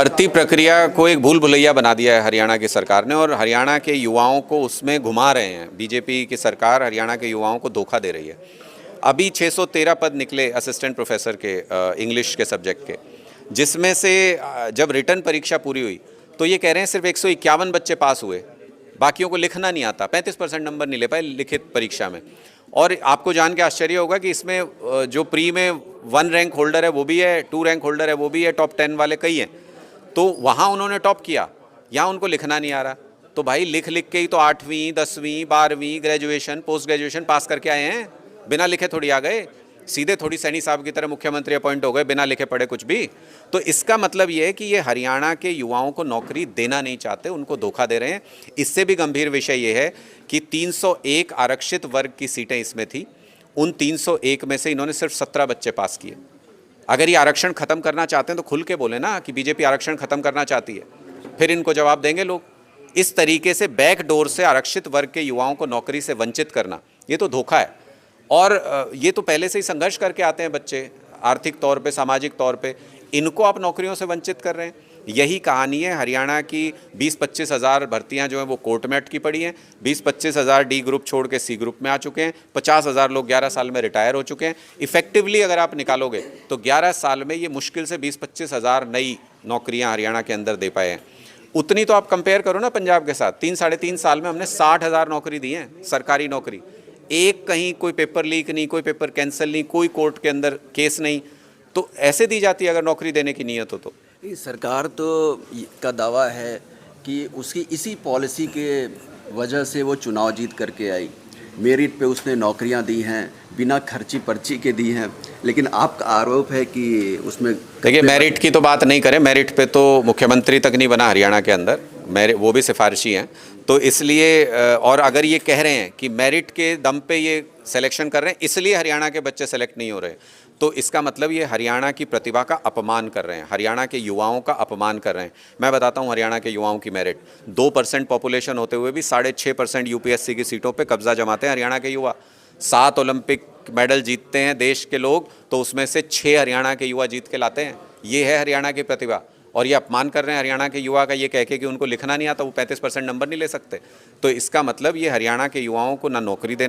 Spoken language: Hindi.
भर्ती प्रक्रिया को एक भूल भुलैया बना दिया है हरियाणा की सरकार ने, और हरियाणा के युवाओं को उसमें घुमा रहे हैं। बीजेपी की सरकार हरियाणा के युवाओं को धोखा दे रही है। अभी 613 पद निकले असिस्टेंट प्रोफेसर के इंग्लिश के सब्जेक्ट के, जिसमें से जब रिटर्न परीक्षा पूरी हुई तो ये कह रहे हैं सिर्फ 151 बच्चे पास हुए, बाकियों को लिखना नहीं आता। 35% नंबर नहीं ले पाए लिखित परीक्षा में। और आपको जान के आश्चर्य होगा कि इसमें जो प्री में 1 रैंक होल्डर है वो भी है, 2 रैंक होल्डर है वो भी है, टॉप 10 वाले कई हैं। तो वहाँ उन्होंने टॉप किया, यहाँ उनको लिखना नहीं आ रहा। तो भाई लिख लिख के ही तो 8वीं 10वीं 12वीं ग्रेजुएशन पोस्ट ग्रेजुएशन पास करके आए हैं, बिना लिखे थोड़ी आ गए। सीधे थोड़ी सैनी साहब की तरह मुख्यमंत्री अपॉइंट हो गए बिना लिखे पढ़े कुछ भी। तो इसका मतलब ये है कि ये हरियाणा के युवाओं को नौकरी देना नहीं चाहते, उनको धोखा दे रहे हैं। इससे भी गंभीर विषय ये है कि 301 आरक्षित वर्ग की सीटें इसमें थी, उन 301 में से इन्होंने सिर्फ 17 बच्चे पास किए। अगर ये आरक्षण खत्म करना चाहते हैं तो खुल के बोले ना कि बीजेपी आरक्षण खत्म करना चाहती है, फिर इनको जवाब देंगे लोग। इस तरीके से बैक डोर से आरक्षित वर्ग के युवाओं को नौकरी से वंचित करना, ये तो धोखा है। और ये तो पहले से ही संघर्ष करके आते हैं बच्चे, आर्थिक तौर पे, सामाजिक तौर पे, इनको आप नौकरियों से वंचित कर रहे हैं। यही कहानी है हरियाणा की। 20-25 हज़ार भर्तियाँ जो हैं वो कोर्ट में अटकी पड़ी हैं। 20-25 हज़ार डी ग्रुप छोड़ के सी ग्रुप में आ चुके हैं। 50 हज़ार लोग 11 साल में रिटायर हो चुके हैं। इफेक्टिवली अगर आप निकालोगे तो 11 साल में ये मुश्किल से 20-25 हज़ार नई नौकरियाँ हरियाणा के अंदर दे पाए हैं। उतनी तो आप कंपेयर करो ना पंजाब के साथ। 3-3.5 साल में हमने 60 हज़ार नौकरी दी हैं, सरकारी नौकरी। एक कहीं कोई पेपर लीक नहीं, कोई पेपर कैंसिल नहीं, कोई कोर्ट के अंदर केस नहीं। तो ऐसे दी जाती है अगर नौकरी देने की नीयत हो तो। सरकार तो का दावा है कि उसकी इसी पॉलिसी के वजह से वो चुनाव जीत करके आई। मेरिट पे उसने नौकरियां दी हैं, बिना खर्ची पर्ची के दी हैं। लेकिन आपका आरोप है कि उसमें देखिए, मेरिट की तो बात नहीं करें। मेरिट पे तो मुख्यमंत्री तक नहीं बना हरियाणा के अंदर, मेरिट वो भी सिफारिशी हैं। तो इसलिए और अगर ये कह रहे हैं कि मेरिट के दम पे ये सिलेक्शन कर रहे हैं इसलिए हरियाणा के बच्चे सेलेक्ट नहीं हो रहे, तो इसका मतलब ये हरियाणा की प्रतिभा का अपमान कर रहे हैं, हरियाणा के युवाओं का अपमान कर रहे हैं। मैं बताता हूँ हरियाणा के युवाओं की मेरिट। 2% पॉपुलेशन होते हुए भी 6.5% यूपीएससी की सीटों पे कब्जा जमाते हैं हरियाणा के युवा। 7 ओलंपिक मेडल जीतते हैं देश के लोग, तो उसमें से 6 हरियाणा के युवा जीत के लाते हैं। ये है हरियाणा की प्रतिभा। और ये अपमान कर रहे हैं हरियाणा के युवा का, ये कह के कि उनको लिखना नहीं आता, वो 35% नंबर नहीं ले सकते। तो इसका मतलब ये हरियाणा के युवाओं को ना नौकरी देना